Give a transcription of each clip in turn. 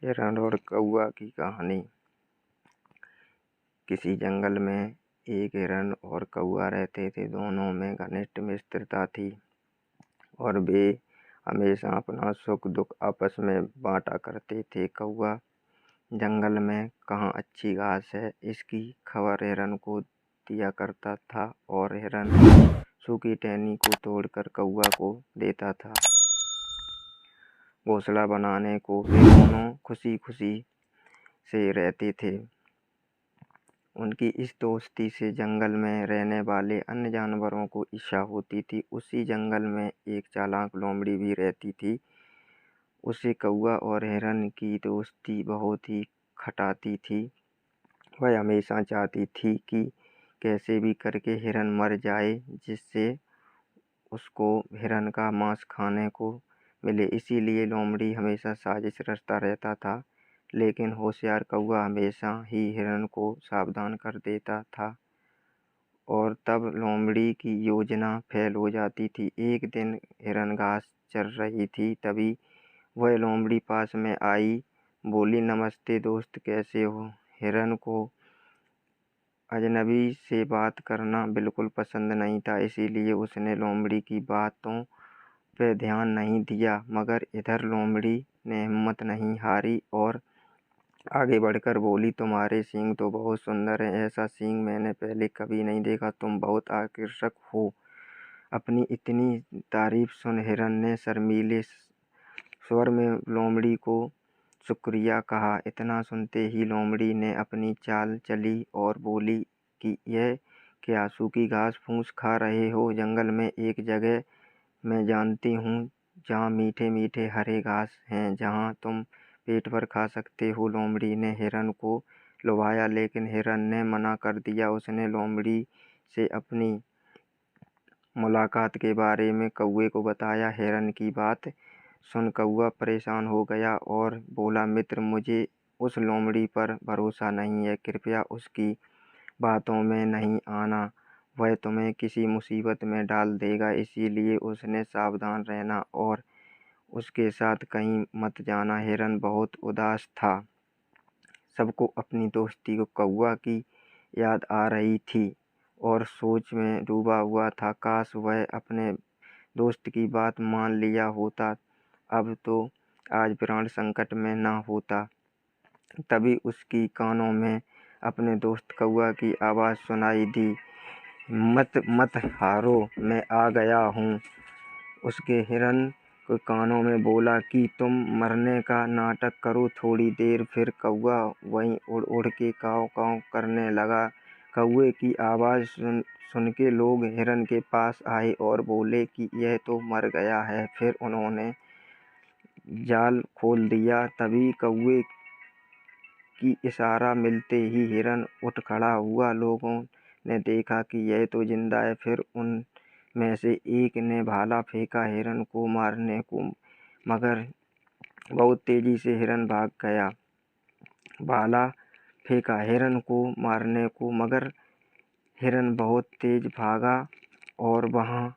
हिरण और कौआ की कहानी। किसी जंगल में एक हिरण और कौआ रहते थे। दोनों में घनिष्ठ मित्रता थी और वे हमेशा अपना सुख दुख आपस में बांटा करते थे। कौआ जंगल में कहाँ अच्छी घास है इसकी खबर हिरण को दिया करता था और हिरण सूखी टहनी को तोड़कर कौआ को देता था। घोंसला बनाने को वे दोनों खुशी खुशी से रहते थे। उनकी इस दोस्ती से जंगल में रहने वाले अन्य जानवरों को ईर्ष्या होती थी। उसी जंगल में एक चालाक लोमड़ी भी रहती थी। उसे कौआ और हिरण की दोस्ती बहुत ही खटाती थी। वह हमेशा चाहती थी कि कैसे भी करके हिरण मर जाए, जिससे उसको हिरण का मांस खाने को मिले। इसीलिए लोमड़ी हमेशा साजिश रचता रहता था, लेकिन होशियार कौआ हमेशा ही हिरण को सावधान कर देता था और तब लोमड़ी की योजना फेल हो जाती थी। एक दिन हिरण घास चर रही थी, तभी वह लोमड़ी पास में आई। बोली, नमस्ते दोस्त, कैसे हो? हिरण को अजनबी से बात करना बिल्कुल पसंद नहीं था, इसीलिए उसने लोमड़ी की बातों पे ध्यान नहीं दिया। मगर इधर लोमड़ी ने हिम्मत नहीं हारी और आगे बढ़कर बोली, तुम्हारे सींग तो बहुत सुंदर हैं। ऐसा सींग मैंने पहले कभी नहीं देखा। तुम बहुत आकर्षक हो। अपनी इतनी तारीफ सुन हिरण ने शर्मीले स्वर में लोमड़ी को शुक्रिया कहा। इतना सुनते ही लोमड़ी ने अपनी चाल चली और बोली कि यह क्या सूखी घास फूस खा रहे हो? जंगल में एक जगह मैं जानती हूँ जहाँ मीठे मीठे हरे घास हैं, जहाँ तुम पेट भर खा सकते हो। लोमड़ी ने हिरण को लुभाया, लेकिन हिरण ने मना कर दिया। उसने लोमड़ी से अपनी मुलाकात के बारे में कौवे को बताया। हिरण की बात सुन कौआ परेशान हो गया और बोला, मित्र, मुझे उस लोमड़ी पर भरोसा नहीं है। कृपया उसकी बातों में नहीं आना, वह तुम्हें किसी मुसीबत में डाल देगा। इसीलिए उसने सावधान रहना और उसके साथ कहीं मत जाना। हिरण बहुत उदास था। सबको अपनी दोस्ती को कौआ की याद आ रही थी और सोच में डूबा हुआ था। काश वह अपने दोस्त की बात मान लिया होता, अब तो आज प्राण संकट में ना होता। तभी उसकी कानों में अपने दोस्त कौआ की आवाज़ सुनाई दी, मत मत हारो, मैं आ गया हूँ। उसके हिरण के कानों में बोला कि तुम मरने का नाटक करो थोड़ी देर। फिर कौआ वहीं उड़ उड़ के काव काव करने लगा। कौए की आवाज़ सुन के लोग हिरण के पास आए और बोले कि यह तो मर गया है। फिर उन्होंने जाल खोल दिया। तभी कौए की इशारा मिलते ही हिरण उठ खड़ा हुआ। लोगों ने देखा कि यह तो जिंदा है। फिर उन में से एक ने भाला फेंका हिरण को मारने को, मगर बहुत तेजी से हिरण भाग गया। भाला फेंका हिरण को मारने को, मगर हिरण बहुत तेज भागा और वहाँ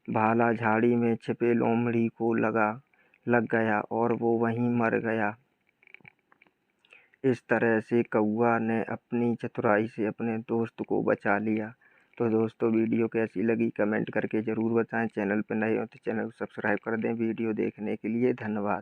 भाला झाड़ी में छिपे लोमड़ी को लग गया और वो वहीं मर गया। इस तरह से कौआ ने अपनी चतुराई से अपने दोस्त को बचा लिया। तो दोस्तों, वीडियो कैसी लगी कमेंट करके ज़रूर बताएं। चैनल पर नए हो तो चैनल को सब्सक्राइब कर दें। वीडियो देखने के लिए धन्यवाद।